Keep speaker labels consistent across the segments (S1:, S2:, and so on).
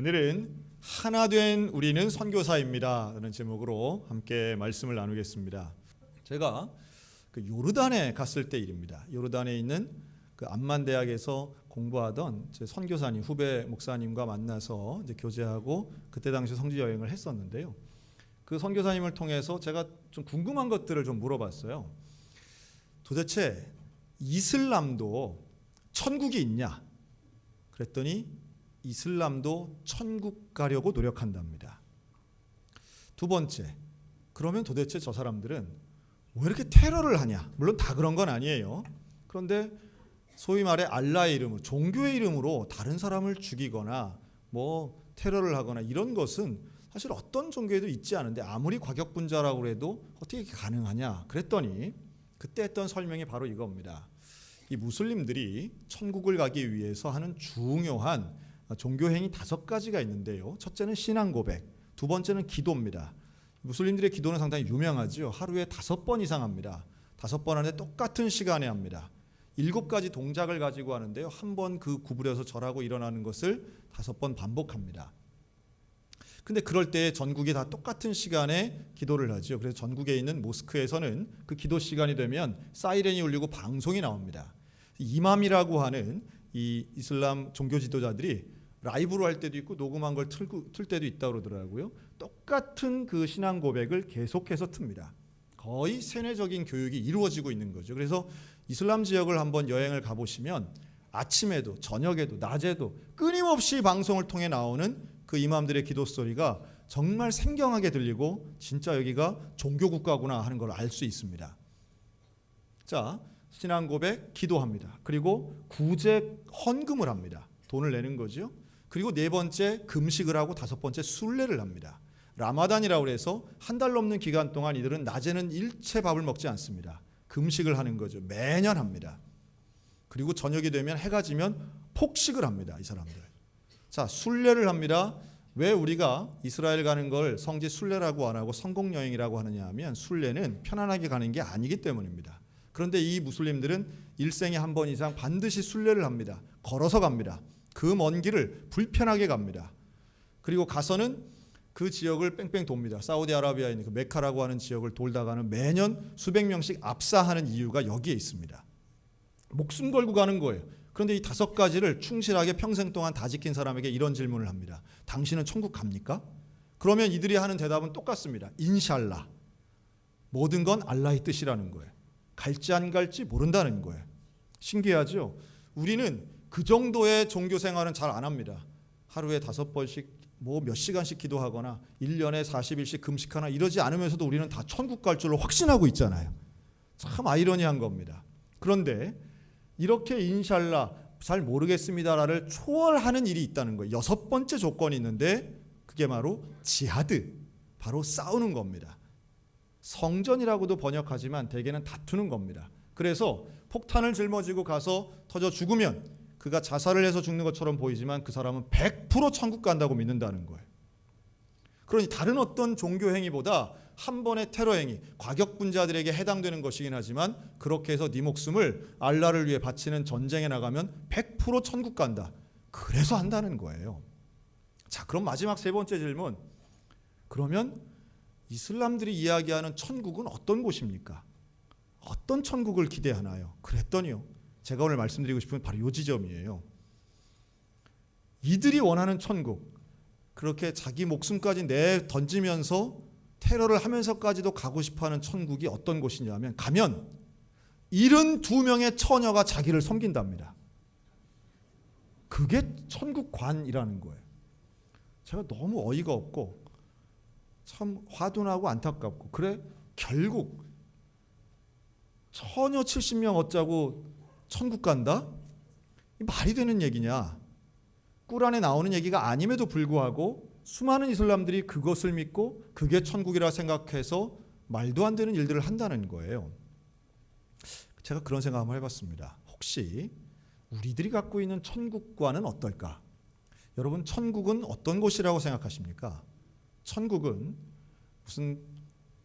S1: 오늘은 하나 된 우리는 선교사입니다 라는 제목으로 함께 말씀을 나누겠습니다. 제가 요르단에 갔을 때 일입니다. 요르단에 있는 암만 대학에서 공부하던 제 선교사님, 후배 목사님과 만나서 이제 교제하고 그때 당시 성지 여행을 했었는데요. 그 선교사님을 통해서 제가 좀 궁금한 것들을 좀 물어봤어요. 도대체 이슬람도 천국이 있냐? 그랬더니 이슬람도 천국 가려고 노력한답니다. 두 번째, 그러면 도대체 저 사람들은 왜 이렇게 테러를 하냐? 물론 다 그런 건 아니에요. 그런데 소위 말해 알라의 이름으로, 종교의 이름으로 다른 사람을 죽이거나 테러를 하거나 이런 것은 사실 어떤 종교에도 있지 않은데 아무리 과격분자라고 해도 어떻게 가능하냐? 그랬더니 그때 했던 설명이 바로 이겁니다. 이 무슬림들이 천국을 가기 위해서 하는 중요한 종교행위 5가지가 있는데요. 첫째는 신앙 고백, 두 번째는 기도입니다. 무슬림들의 기도는 상당히 유명하죠. 하루에 5번 이상 합니다. 5번 안에 똑같은 시간에 합니다. 7가지 동작을 가지고 하는데요. 한 번 구부려서 절하고 일어나는 것을 5번 반복합니다. 근데 그럴 때 전국이 다 똑같은 시간에 기도를 하죠. 그래서 전국에 있는 모스크에서는 그 기도 시간이 되면 사이렌이 울리고 방송이 나옵니다. 이맘이라고 하는 이 이슬람 종교 지도자들이 라이브로 할 때도 있고 녹음한 걸 틀 때도 있다고 그러더라고요. 똑같은 그 신앙 고백을 계속해서 틉니다. 거의 세뇌적인 교육이 이루어지고 있는 거죠. 그래서 이슬람 지역을 한번 여행을 가보시면 아침에도 저녁에도 낮에도 끊임없이 방송을 통해 나오는 그 이맘들의 기도 소리가 정말 생경하게 들리고 진짜 여기가 종교국가구나 하는 걸 알 수 있습니다. 자, 신앙 고백, 기도합니다. 그리고 구제 헌금을 합니다. 돈을 내는 거죠. 그리고 4번째 금식을 하고 5번째 순례를 합니다. 라마단이라고 해서 한 달 넘는 기간 동안 이들은 낮에는 일체 밥을 먹지 않습니다. 금식을 하는 거죠. 매년 합니다. 그리고 저녁이 되면 해가 지면 폭식을 합니다. 이 사람들. 자, 순례를 합니다. 왜 우리가 이스라엘 가는 걸 성지 순례라고 안 하고 성공여행이라고 하느냐 하면 순례는 편안하게 가는 게 아니기 때문입니다. 그런데 이 무슬림들은 일생에 한 번 이상 반드시 순례를 합니다. 걸어서 갑니다. 그 먼 길을 불편하게 갑니다. 그리고 가서는 그 지역을 뺑뺑 돕니다. 사우디아라비아에 있는 그 메카라고 하는 지역을 돌다가는 매년 수백 명씩 압사하는 이유가 여기에 있습니다. 목숨 걸고 가는 거예요. 그런데 이 5가지를 충실하게 평생 동안 다 지킨 사람에게 이런 질문을 합니다. 당신은 천국 갑니까? 그러면 이들이 하는 대답은 똑같습니다. 인샬라. 모든 건 알라의 뜻이라는 거예요. 갈지 안 갈지 모른다는 거예요. 신기하죠? 우리는 그 정도의 종교 생활은 잘 안 합니다. 하루에 5번씩 몇 시간씩 기도하거나 1년에 40일씩 금식하나 이러지 않으면서도 우리는 다 천국 갈 줄로 확신하고 있잖아요. 참 아이러니한 겁니다. 그런데 이렇게 인샬라 잘 모르겠습니다를 초월하는 일이 있다는 거예요. 6번째 조건이 있는데 그게 바로 지하드, 바로 싸우는 겁니다. 성전이라고도 번역하지만 대개는 다투는 겁니다. 그래서 폭탄을 짊어지고 가서 터져 죽으면 그가 자살을 해서 죽는 것처럼 보이지만 그 사람은 100% 천국 간다고 믿는다는 거예요. 그러니 다른 어떤 종교 행위보다 한 번의 테러 행위, 과격분자들에게 해당되는 것이긴 하지만 그렇게 해서 네 목숨을 알라를 위해 바치는 전쟁에 나가면 100% 천국 간다. 그래서 한다는 거예요. 자, 그럼 마지막 3번째 질문. 그러면 이슬람들이 이야기하는 천국은 어떤 곳입니까? 어떤 천국을 기대하나요? 그랬더니요. 제가 오늘 말씀드리고 싶은 건 바로 이 지점이에요. 이들이 원하는 천국, 그렇게 자기 목숨까지 던지면서 테러를 하면서까지도 가고 싶어하는 천국이 어떤 곳이냐면 가면 72명의 처녀가 자기를 섬긴답니다. 그게 천국관이라는 거예요. 제가 너무 어이가 없고 참 화둔하고 안타깝고 그래 결국 처녀 70명 얻자고 천국 간다? 말이 되는 얘기냐? 꿀안에 나오는 얘기가 아님에도 불구하고 수많은 이슬람들이 그것을 믿고 그게 천국이라 생각해서 말도 안 되는 일들을 한다는 거예요. 제가 그런 생각 한번 해봤습니다. 혹시 우리들이 갖고 있는 천국과는 어떨까? 여러분, 천국은 어떤 곳이라고 생각하십니까? 천국은 무슨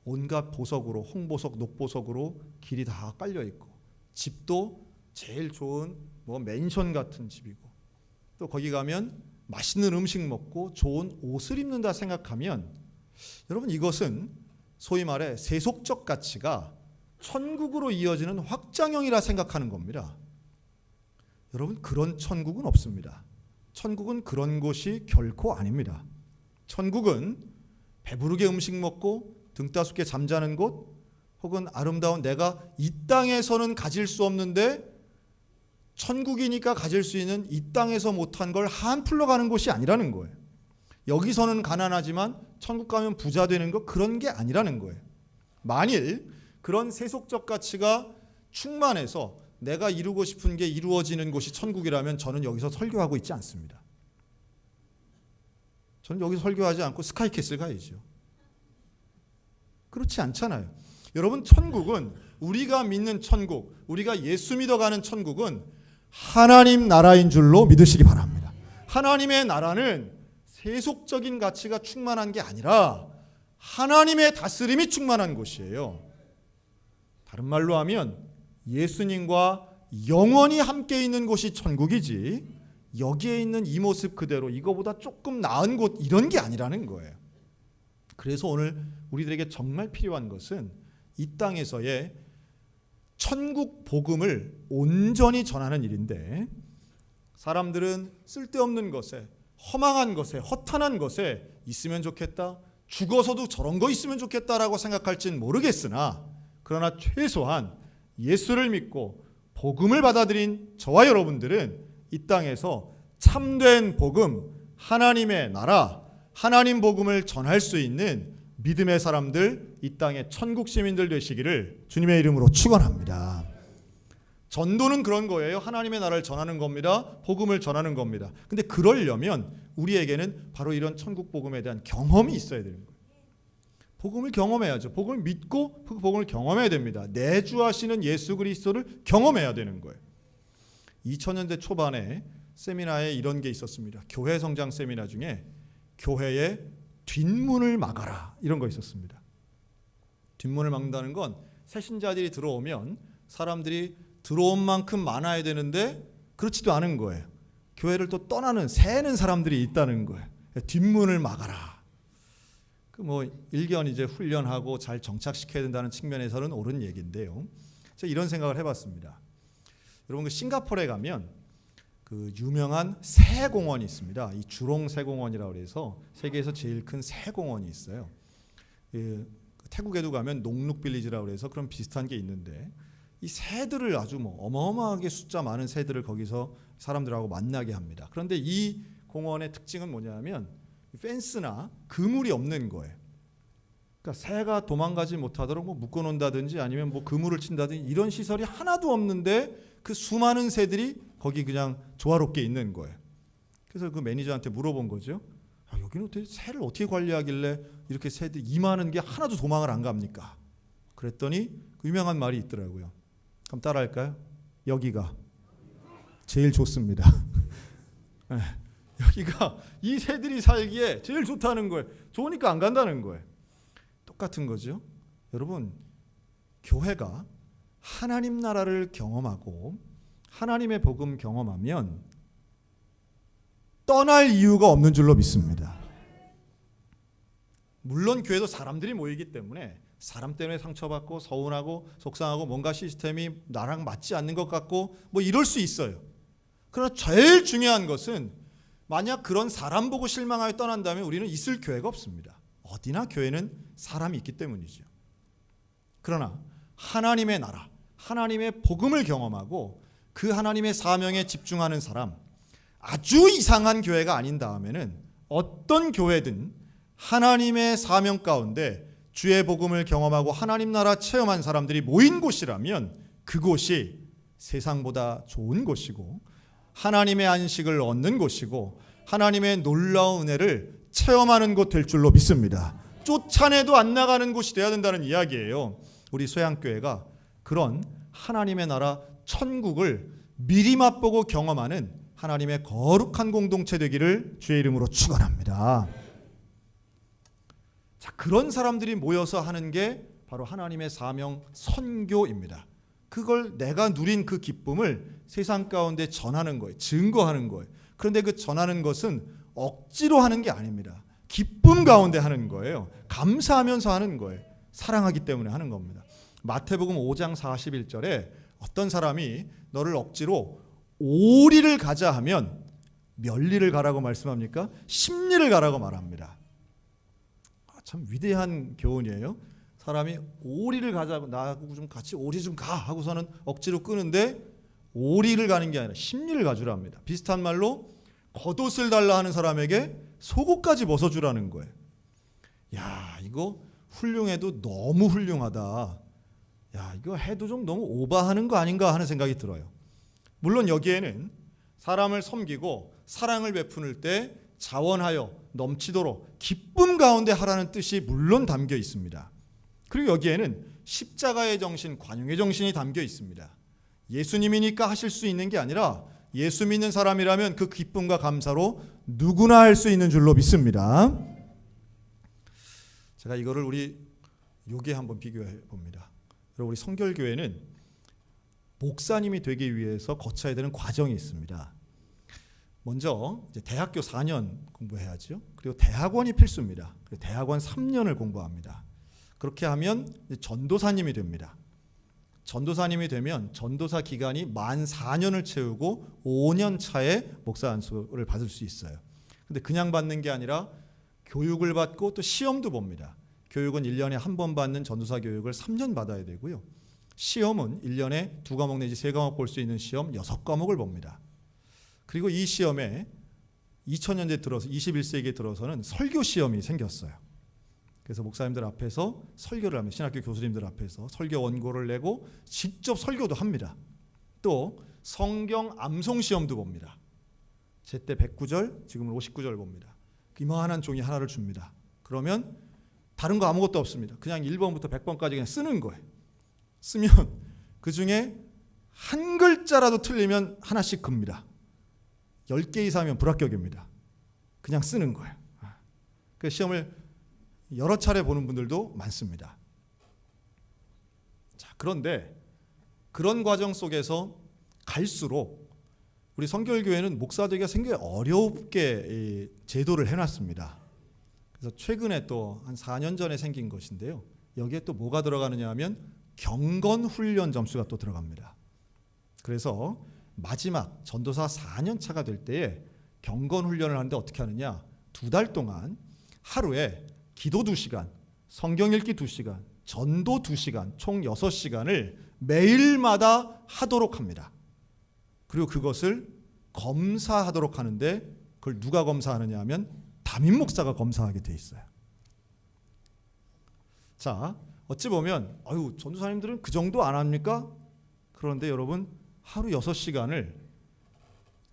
S1: 온갖 보석으로, 홍보석, 녹보석으로 길이 다 깔려 있고 집도 제일 좋은 맨션 같은 집이고 또 거기 가면 맛있는 음식 먹고 좋은 옷을 입는다 생각하면 여러분 이것은 소위 말해 세속적 가치가 천국으로 이어지는 확장형이라 생각하는 겁니다. 여러분 그런 천국은 없습니다. 천국은 그런 곳이 결코 아닙니다. 천국은 배부르게 음식 먹고 등 따숩게 잠자는 곳 혹은 아름다운 내가 이 땅에서는 가질 수 없는데 천국이니까 가질 수 있는 이 땅에서 못한 걸 한풀러 가는 곳이 아니라는 거예요. 여기서는 가난하지만 천국 가면 부자 되는 거 그런 게 아니라는 거예요. 만일 그런 세속적 가치가 충만해서 내가 이루고 싶은 게 이루어지는 곳이 천국이라면 저는 여기서 설교하고 있지 않습니다. 저는 여기서 설교하지 않고 스카이캐슬 가야죠. 그렇지 않잖아요. 여러분 천국은 우리가 믿는 천국, 우리가 예수 믿어가는 천국은 하나님 나라인 줄로 믿으시기 바랍니다. 하나님의 나라는 세속적인 가치가 충만한 게 아니라 하나님의 다스림이 충만한 곳이에요. 다른 말로 하면 예수님과 영원히 함께 있는 곳이 천국이지 여기에 있는 이 모습 그대로 이거보다 조금 나은 곳 이런 게 아니라는 거예요. 그래서 오늘 우리들에게 정말 필요한 것은 이 땅에서의 천국 복음을 온전히 전하는 일인데 사람들은 쓸데없는 것에 허망한 것에 허탄한 것에 있으면 좋겠다 죽어서도 저런 거 있으면 좋겠다라고 생각할진 모르겠으나 그러나 최소한 예수를 믿고 복음을 받아들인 저와 여러분들은 이 땅에서 참된 복음 하나님의 나라 하나님 복음을 전할 수 있는 믿음의 사람들 이 땅의 천국 시민들 되시기를 주님의 이름으로 축원합니다. 전도는 그런 거예요. 하나님의 나라를 전하는 겁니다. 복음을 전하는 겁니다. 근데 그러려면 우리에게는 바로 이런 천국 복음에 대한 경험이 있어야 되는 거예요. 복음을 경험해야죠. 복음을 믿고 그 복음을 경험해야 됩니다. 내주하시는 예수 그리스도를 경험해야 되는 거예요. 2000년대 초반에 세미나에 이런 게 있었습니다. 교회 성장 세미나 중에 교회의 뒷문을 막아라 이런 거 있었습니다. 뒷문을 막는다는 건 새신자들이 들어오면 사람들이 들어온 만큼 많아야 되는데 그렇지도 않은 거예요. 교회를 또 떠나는 새는 사람들이 있다는 거예요. 뒷문을 막아라. 그 뭐 일견 이제 훈련하고 잘 정착시켜야 된다는 측면에서는 옳은 얘기인데요. 제가 이런 생각을 해봤습니다. 여러분 그 싱가포르에 가면 그 유명한 새 공원이 있습니다. 이 주롱 새 공원이라고 해서 세계에서 제일 큰 새 공원이 있어요. 태국에도 가면 녹룩 빌리지라고 해서 그런 비슷한 게 있는데 이 새들을 아주 뭐 어마어마하게 숫자 많은 새들을 거기서 사람들하고 만나게 합니다. 그런데 이 공원의 특징은 뭐냐면 펜스나 그물이 없는 거예요. 그러니까 새가 도망가지 못하도록 뭐 묶어놓는다든지 아니면 뭐 그물을 친다든지 이런 시설이 하나도 없는데 그 수많은 새들이 거기 그냥 조화롭게 있는 거예요. 그래서 그 매니저한테 물어본 거죠. 여기는 새를 어떻게 관리하길래 이렇게 새들이 이 많은 게 하나도 도망을 안 갑니까? 그랬더니 그 유명한 말이 있더라고요. 그럼 따라할까요? 여기가 제일 좋습니다. 네. 여기가 이 새들이 살기에 제일 좋다는 거예요. 좋으니까 안 간다는 거예요. 똑같은 거죠. 여러분 교회가 하나님 나라를 경험하고 하나님의 복음 경험하면 떠날 이유가 없는 줄로 믿습니다. 물론 교회도 사람들이 모이기 때문에 사람 때문에 상처받고 서운하고 속상하고 뭔가 시스템이 나랑 맞지 않는 것 같고 뭐 이럴 수 있어요. 그러나 제일 중요한 것은 만약 그런 사람 보고 실망하여 떠난다면 우리는 있을 교회가 없습니다. 어디나 교회는 사람이 있기 때문이죠. 그러나 하나님의 나라, 하나님의 복음을 경험하고 그 하나님의 사명에 집중하는 사람, 아주 이상한 교회가 아닌 다음에는 어떤 교회든 하나님의 사명 가운데 주의 복음을 경험하고 하나님 나라 체험한 사람들이 모인 곳이라면 그곳이 세상보다 좋은 곳이고 하나님의 안식을 얻는 곳이고 하나님의 놀라운 은혜를 체험하는 곳 될 줄로 믿습니다. 쫓아내도 안 나가는 곳이 되어야 된다는 이야기예요. 우리 소양교회가 그런 하나님의 나라 천국을 미리 맛보고 경험하는 하나님의 거룩한 공동체 되기를 주의 이름으로 축원합니다. 자, 그런 사람들이 모여서 하는 게 바로 하나님의 사명 선교입니다. 그걸 내가 누린 그 기쁨을 세상 가운데 전하는 거예요. 증거하는 거예요. 그런데 그 전하는 것은 억지로 하는 게 아닙니다. 기쁨 가운데 하는 거예요. 감사하면서 하는 거예요. 사랑하기 때문에 하는 겁니다. 마태복음 5장 41절에 어떤 사람이 너를 억지로 오리를 가자 하면 몇 리를 가라고 말씀합니까? 10리를 가라고 말합니다. 참 위대한 교훈이에요. 사람이 오리를 가자고 나하고 좀 같이 오리 좀 가 하고서는 억지로 끄는데 오리를 가는 게 아니라 10리를 가주랍니다. 비슷한 말로 겉옷을 달라 하는 사람에게 속옷까지 벗어주라는 거예요. 야, 이거 훌륭해도 너무 훌륭하다. 야, 이거 해도 좀 너무 오바하는 거 아닌가 하는 생각이 들어요. 물론 여기에는 사람을 섬기고 사랑을 베푸는 때 자원하여 넘치도록 기쁨 가운데 하라는 뜻이 물론 담겨 있습니다. 그리고 여기에는 십자가의 정신, 관용의 정신이 담겨 있습니다. 예수님이니까 하실 수 있는 게 아니라 예수 믿는 사람이라면 그 기쁨과 감사로 누구나 할 수 있는 줄로 믿습니다. 제가 이거를 우리 요게 한번 비교해 봅니다. 그리고 우리 성결교회는 목사님이 되기 위해서 거쳐야 되는 과정이 있습니다. 먼저 이제 대학교 4년 공부해야죠. 그리고 대학원이 필수입니다. 그리고 대학원 3년을 공부합니다. 그렇게 하면 이제 전도사님이 됩니다. 전도사님이 되면 전도사 기간이 만 4년을 채우고 5년 차에 목사 안수를 받을 수 있어요. 근데 그냥 받는 게 아니라 교육을 받고 또 시험도 봅니다. 교육은 1년에 한 번 받는 전도사 교육을 3년 받아야 되고요. 시험은 1년에 2과목 내지 3과목 볼 수 있는 시험 6과목을 봅니다. 그리고 이 시험에 2000년대 들어서 21세기에 들어서는 설교 시험이 생겼어요. 그래서 목사님들 앞에서 설교를 하면 신학교 교수님들 앞에서 설교 원고를 내고 직접 설교도 합니다. 또 성경 암송 시험도 봅니다. 제때 109절, 지금은 59절 봅니다. 이만한 종이 하나를 줍니다. 그러면 다른 거 아무것도 없습니다. 그냥 1번부터 100번까지 그냥 쓰는 거예요. 쓰면 그 중에 한 글자라도 틀리면 하나씩 급니다. 10개 이상이면 불합격입니다. 그냥 쓰는 거예요. 그 시험을 여러 차례 보는 분들도 많습니다. 자, 그런데 그런 과정 속에서 갈수록 우리 성결교회는 목사들에게 굉장히 어렵게 제도를 해놨습니다. 그래서 최근에 또 한 4년 전에 생긴 것인데요. 여기에 또 뭐가 들어가느냐 하면 경건 훈련 점수가 또 들어갑니다. 그래서 마지막 전도사 4년 차가 될 때에 경건 훈련을 하는데 어떻게 하느냐? 2달 동안 하루에 기도 2시간, 성경 읽기 2시간, 전도 2시간, 총 6시간을 매일마다 하도록 합니다. 그리고 그것을 검사하도록 하는데 그걸 누가 검사하느냐 하면 담임 목사가 검사하게 돼 있어요. 자, 어찌 보면 전도사님들은 그 정도 안 합니까? 그런데 여러분 하루 6시간을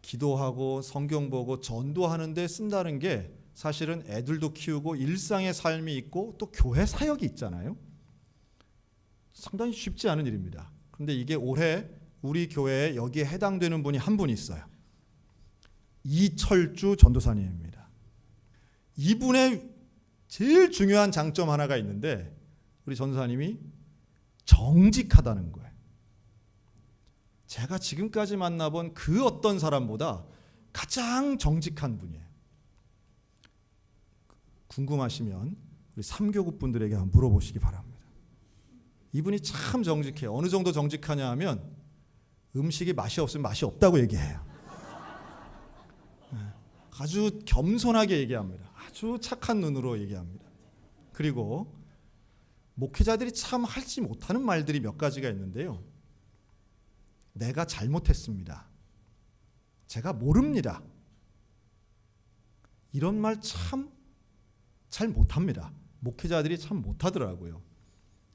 S1: 기도하고 성경 보고 전도하는데 쓴다는 게 사실은 애들도 키우고 일상의 삶이 있고 또 교회 사역이 있잖아요. 상당히 쉽지 않은 일입니다. 그런데 이게 올해 우리 교회에 여기에 해당되는 분이 한 분 있어요. 이철주 전도사님입니다. 이분의 제일 중요한 장점 하나가 있는데 우리 전도사님이 정직하다는 거예요. 제가 지금까지 만나본 그 어떤 사람보다 가장 정직한 분이에요. 궁금하시면 우리 3교구 분들에게 한번 물어보시기 바랍니다. 이분이 참 정직해요. 어느 정도 정직하냐 하면 음식이 맛이 없으면 맛이 없다고 얘기해요. 아주 겸손하게 얘기합니다. 아주 착한 눈으로 얘기합니다. 그리고 목회자들이 참 하지 못하는 말들이 몇 가지가 있는데요. 내가 잘못했습니다. 제가 모릅니다. 이런 말 참 잘 못합니다. 목회자들이 참 못하더라고요.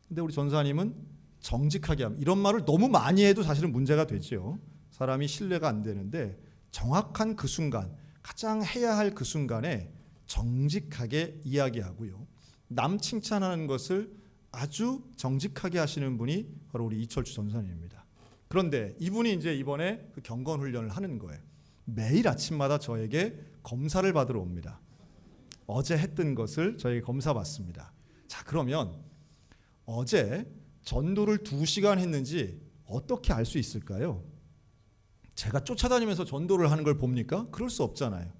S1: 근데 우리 전사님은 정직하게 합니다. 이런 말을 너무 많이 해도 사실은 문제가 되죠. 사람이 신뢰가 안 되는데 정확한 그 순간, 가장 해야 할 그 순간에 정직하게 이야기하고요. 남 칭찬하는 것을 아주 정직하게 하시는 분이 바로 우리 이철주 전사님입니다. 그런데 이분이 이제 이번에 그 경건 훈련을 하는 거예요. 매일 아침마다 저에게 검사를 받으러 옵니다. 어제 했던 것을 저에게 검사 받습니다. 자, 그러면 어제 전도를 2시간 했는지 어떻게 알 수 있을까요? 제가 쫓아다니면서 전도를 하는 걸 봅니까? 그럴 수 없잖아요.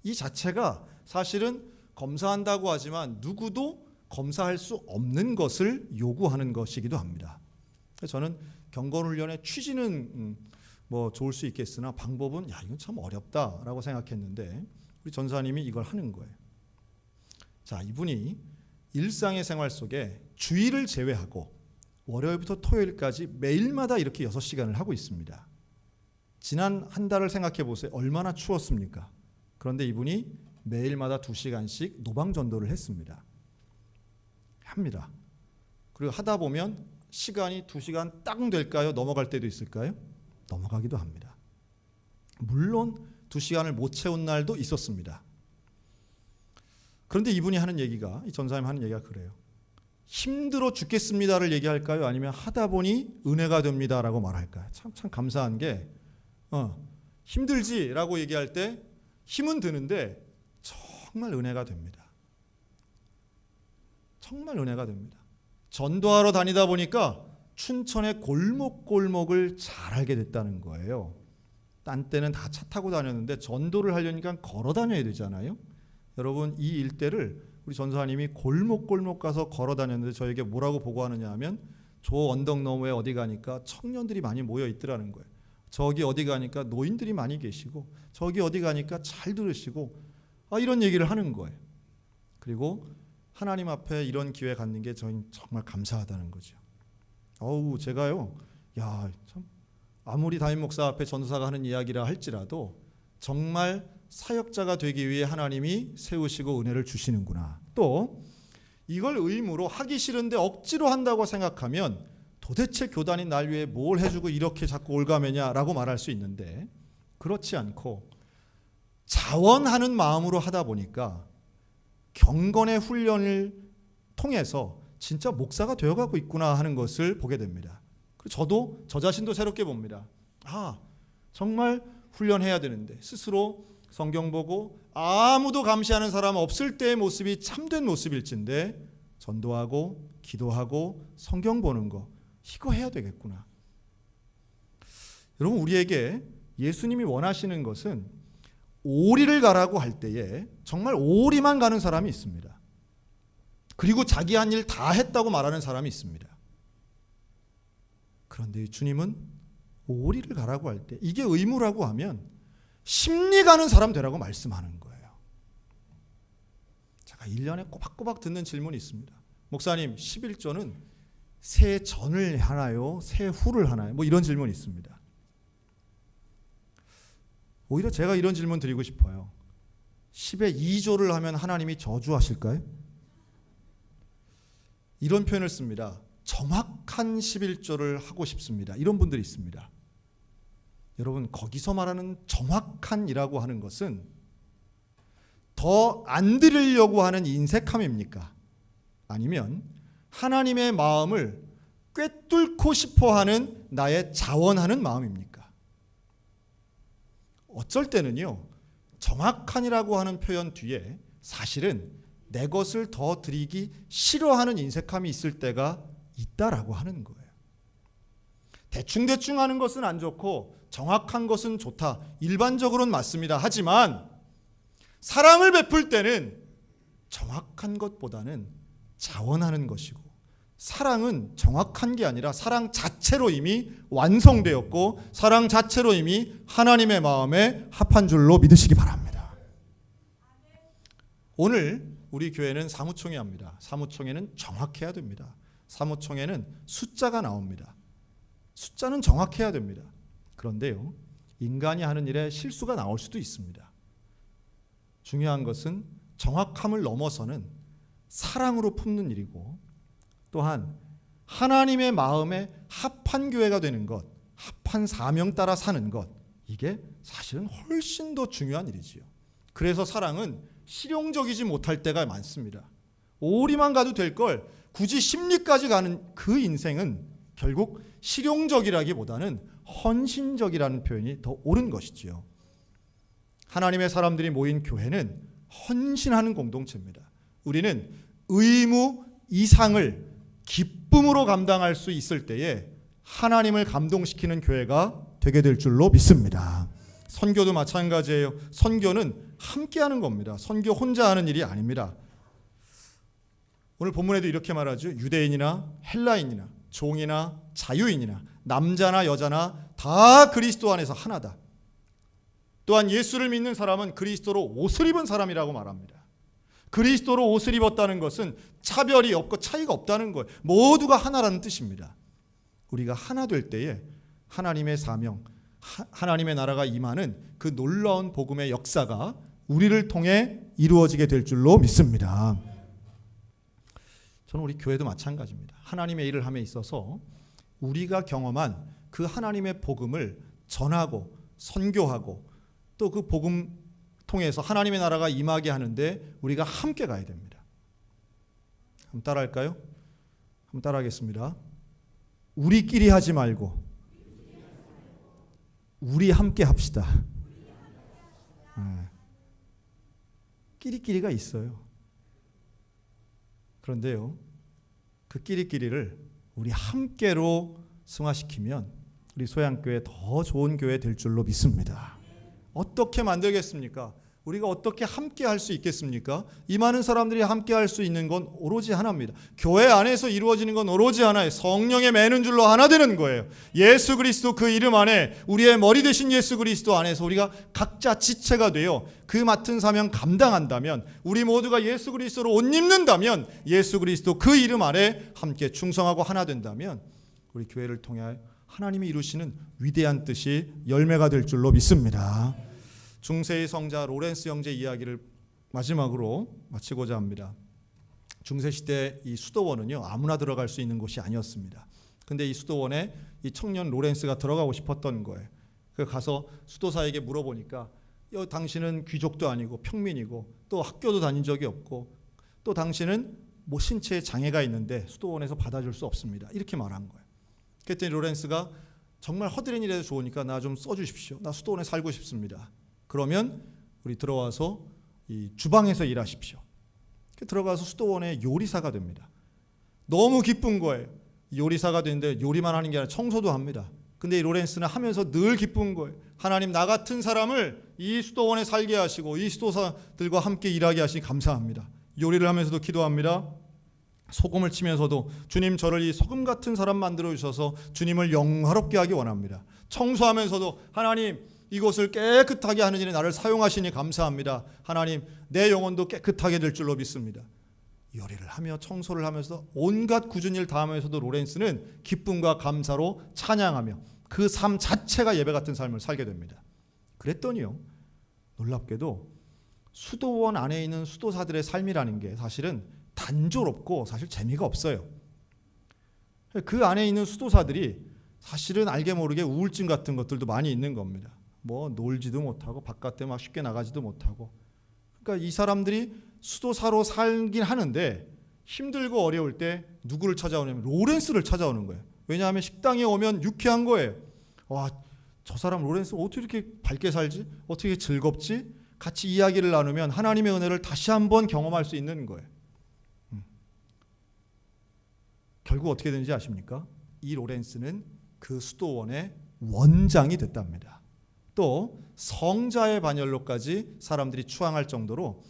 S1: 이 자체가 사실은 검사한다고 하지만 누구도 검사할 수 없는 것을 요구하는 것이기도 합니다. 저는 경건훈련의 취지는 뭐 좋을 수 있겠으나 방법은 이건 참 어렵다라고 생각했는데 우리 전사님이 이걸 하는 거예요. 자, 이분이 일상의 생활 속에 주일을 제외하고 월요일부터 토요일까지 매일마다 이렇게 6시간을 하고 있습니다. 지난 한 달을 생각해 보세요. 얼마나 추웠습니까? 그런데 이분이 매일마다 2시간씩 노방전도를 했습니다. 합니다. 그리고 하다 보면 시간이 2시간 딱 될까요? 넘어갈 때도 있을까요? 넘어가기도 합니다. 물론 2시간을 못 채운 날도 있었습니다. 그런데 이분이 하는 얘기가, 이 전사님 하는 얘기가 그래요. 힘들어 죽겠습니다를 얘기할까요? 아니면 하다 보니 은혜가 됩니다라고 말할까요? 참 감사한 게 힘들지라고 얘기할 때 힘은 드는데 정말 은혜가 됩니다. 정말 은혜가 됩니다. 전도하러 다니다 보니까 춘천의 골목골목을 잘 알게 됐다는 거예요. 딴 때는 다 차 타고 다녔는데 전도를 하려니까 걸어 다녀야 되잖아요. 여러분, 이 일대를 우리 전사님이 골목골목 가서 걸어 다녔는데 저에게 뭐라고 보고하느냐 하면 저 언덕 너머에 어디 가니까 청년들이 많이 모여 있더라는 거예요. 저기 어디 가니까 노인들이 많이 계시고 저기 어디 가니까 잘 들으시고 이런 얘기를 하는 거예요. 그리고 하나님 앞에 이런 기회 갖는 게 저는 정말 감사하다는 거죠. 제가요, 참 아무리 담임 목사 앞에 전도사가 하는 이야기라 할지라도 정말 사역자가 되기 위해 하나님이 세우시고 은혜를 주시는구나. 또 이걸 의무로 하기 싫은데 억지로 한다고 생각하면 도대체 교단이 날 위해 뭘 해주고 이렇게 자꾸 올가매냐라고 말할 수 있는데 그렇지 않고 자원하는 마음으로 하다 보니까 경건의 훈련을 통해서 진짜 목사가 되어가고 있구나 하는 것을 보게 됩니다. 저도 저 자신도 새롭게 봅니다. 정말 훈련해야 되는데 스스로 성경 보고 아무도 감시하는 사람 없을 때의 모습이 참된 모습일진데 전도하고 기도하고 성경 보는 거 이거 해야 되겠구나. 여러분, 우리에게 예수님이 원하시는 것은 오리를 가라고 할 때에 정말 오리만 가는 사람이 있습니다. 그리고 자기 한 일 다 했다고 말하는 사람이 있습니다. 그런데 주님은 오리를 가라고 할 때 이게 의무라고 하면 심리 가는 사람 되라고 말씀하는 거예요. 제가 1년에 꼬박꼬박 듣는 질문이 있습니다. 목사님, 11조는 새 전을 하나요? 새 후를 하나요? 뭐 이런 질문이 있습니다. 오히려 제가 이런 질문 드리고 싶어요. 10의 2조를 하면 하나님이 저주하실까요? 이런 표현을 씁니다. 정확한 11조를 하고 싶습니다. 이런 분들이 있습니다. 여러분, 거기서 말하는 정확한이라고 하는 것은 더 안 드리려고 하는 인색함입니까? 아니면 하나님의 마음을 꿰뚫고 싶어하는 나의 자원하는 마음입니까? 어쩔 때는요, 정확한이라고 하는 표현 뒤에 사실은 내 것을 더 드리기 싫어하는 인색함이 있을 때가 있다라고 하는 거예요. 대충대충 하는 것은 안 좋고 정확한 것은 좋다. 일반적으로는 맞습니다. 하지만 사랑을 베풀 때는 정확한 것보다는 자원하는 것이고 사랑은 정확한 게 아니라 사랑 자체로 이미 완성되었고 사랑 자체로 이미 하나님의 마음에 합한 줄로 믿으시기 바랍니다. 오늘 우리 교회는 사무총회 합니다. 사무총회는 정확해야 됩니다. 사무총회는 숫자가 나옵니다. 숫자는 정확해야 됩니다. 그런데요, 인간이 하는 일에 실수가 나올 수도 있습니다. 중요한 것은 정확함을 넘어서는 사랑으로 품는 일이고 또한 하나님의 마음에 합한 교회가 되는 것, 합한 사명 따라 사는 것, 이게 사실은 훨씬 더 중요한 일이지요. 그래서 사랑은 실용적이지 못할 때가 많습니다. 오리만 가도 될 걸 굳이 심리까지 가는 그 인생은 결국 실용적이라기보다는 헌신적이라는 표현이 더 옳은 것이지요. 하나님의 사람들이 모인 교회는 헌신하는 공동체입니다. 우리는 의무 이상을 기쁨으로 감당할 수 있을 때에 하나님을 감동시키는 교회가 되게 될 줄로 믿습니다. 선교도 마찬가지예요. 선교는 함께하는 겁니다. 선교 혼자 하는 일이 아닙니다. 오늘 본문에도 이렇게 말하죠. 유대인이나 헬라인이나 종이나 자유인이나 남자나 여자나 다 그리스도 안에서 하나다. 또한 예수를 믿는 사람은 그리스도로 옷을 입은 사람이라고 말합니다. 그리스도로 옷을 입었다는 것은 차별이 없고 차이가 없다는 거예요. 모두가 하나라는 뜻입니다. 우리가 하나 될 때에 하나님의 사명, 하나님의 나라가 임하는 그 놀라운 복음의 역사가 우리를 통해 이루어지게 될 줄로 믿습니다. 저는 우리 교회도 마찬가지입니다. 하나님의 일을 함에 있어서 우리가 경험한 그 하나님의 복음을 전하고 선교하고 또 그 복음 통해서 하나님의 나라가 임하게 하는데 우리가 함께 가야 됩니다. 한번 따라할까요? 한번 따라하겠습니다. 우리끼리 하지 말고 우리 함께 합시다. 끼리끼리가 있어요. 그런데요, 그 끼리끼리를 우리 함께로 승화시키면 우리 소양교회 더 좋은 교회 될 줄로 믿습니다. 어떻게 만들겠습니까? 우리가 어떻게 함께 할 수 있겠습니까? 이 많은 사람들이 함께 할 수 있는 건 오로지 하나입니다. 교회 안에서 이루어지는 건 오로지 하나예요. 성령의 매는 줄로 하나 되는 거예요. 예수 그리스도 그 이름 안에 우리의 머리 되신 예수 그리스도 안에서 우리가 각자 지체가 되어 그 맡은 사명 감당한다면, 우리 모두가 예수 그리스도로 옷 입는다면, 예수 그리스도 그 이름 안에 함께 충성하고 하나 된다면 우리 교회를 통해 하나님이 이루시는 위대한 뜻이 열매가 될 줄로 믿습니다. 중세의 성자 로렌스 형제 이야기를 마지막으로 마치고자 합니다. 중세시대 이 수도원은요, 아무나 들어갈 수 있는 곳이 아니었습니다. 근데 이 수도원에 이 청년 로렌스가 들어가고 싶었던 거예요. 그래서 가서 수도사에게 물어보니까 당신은 귀족도 아니고 평민이고 또 학교도 다닌 적이 없고 또 당신은 뭐 신체에 장애가 있는데 수도원에서 받아줄 수 없습니다. 이렇게 말한 거예요. 그랬더니 로렌스가 정말 허드렛 일해도 좋으니까 나 좀 써주십시오. 나 수도원에 살고 싶습니다. 그러면 우리 들어와서 이 주방에서 일하십시오. 들어가서 수도원의 요리사가 됩니다. 너무 기쁜 거예요. 요리사가 되는데 요리만 하는 게 아니라 청소도 합니다. 근데 이 로렌스는 하면서 늘 기쁜 거예요. 하나님, 나 같은 사람을 이 수도원에 살게 하시고 이 수도사들과 함께 일하게 하시니 감사합니다. 요리를 하면서도 기도합니다. 소금을 치면서도 주님, 저를 이 소금 같은 사람 만들어 주셔서 주님을 영화롭게 하기 원합니다. 청소하면서도 하나님, 이곳을 깨끗하게 하는 일에 나를 사용하시니 감사합니다. 하나님, 내 영혼도 깨끗하게 될 줄로 믿습니다. 요리를 하며 청소를 하면서 온갖 굳은 일 다 하면서도 로렌스는 기쁨과 감사로 찬양하며 그 삶 자체가 예배 같은 삶을 살게 됩니다. 그랬더니요, 놀랍게도 수도원 안에 있는 수도사들의 삶이라는 게 사실은 단조롭고 사실 재미가 없어요. 그 안에 있는 수도사들이 사실은 알게 모르게 우울증 같은 것들도 많이 있는 겁니다. 뭐 놀지도 못하고 바깥에 막 쉽게 나가지도 못하고. 그러니까 이 사람들이 수도사로 살긴 하는데 힘들고 어려울 때 누구를 찾아오냐면 로렌스를 찾아오는 거예요. 왜냐하면 식당에 오면 유쾌한 거예요. 와, 저 사람 로렌스 어떻게 이렇게 밝게 살지? 어떻게 즐겁지? 같이 이야기를 나누면 하나님의 은혜를 다시 한번 경험할 수 있는 거예요. 결국 어떻게 되는지 아십니까? 이 로렌스는 그 수도원의 원장이 됐답니다. 또 성자의 반열로까지 사람들이 추앙할 정도로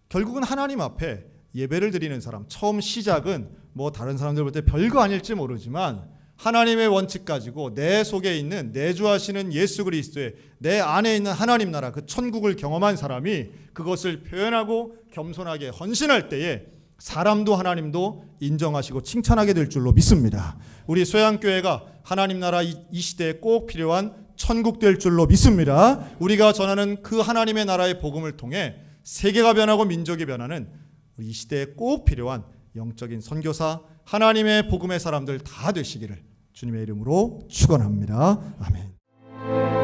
S1: 결국은 하나님 앞에 예배를 드리는 사람, 처음 시작은 뭐 다른 사람들 볼 때 별거 아닐지 모르지만 하나님의 원칙 가지고 내 속에 있는 내주하시는 예수 그리스도의 내 안에 있는 하나님 나라, 그 천국을 경험한 사람이 그것을 표현하고 겸손하게 헌신할 때에 사람도 하나님도 인정하시고 칭찬하게 될 줄로 믿습니다. 우리 소양교회가 하나님 나라 이 시대에 꼭 필요한 천국 될 줄로 믿습니다. 우리가 전하는 그 하나님의 나라의 복음을 통해 세계가 변하고 민족이 변하는 우리 이 시대에 꼭 필요한 영적인 선교사, 하나님의 복음의 사람들 다 되시기를 주님의 이름으로 축원합니다. 아멘.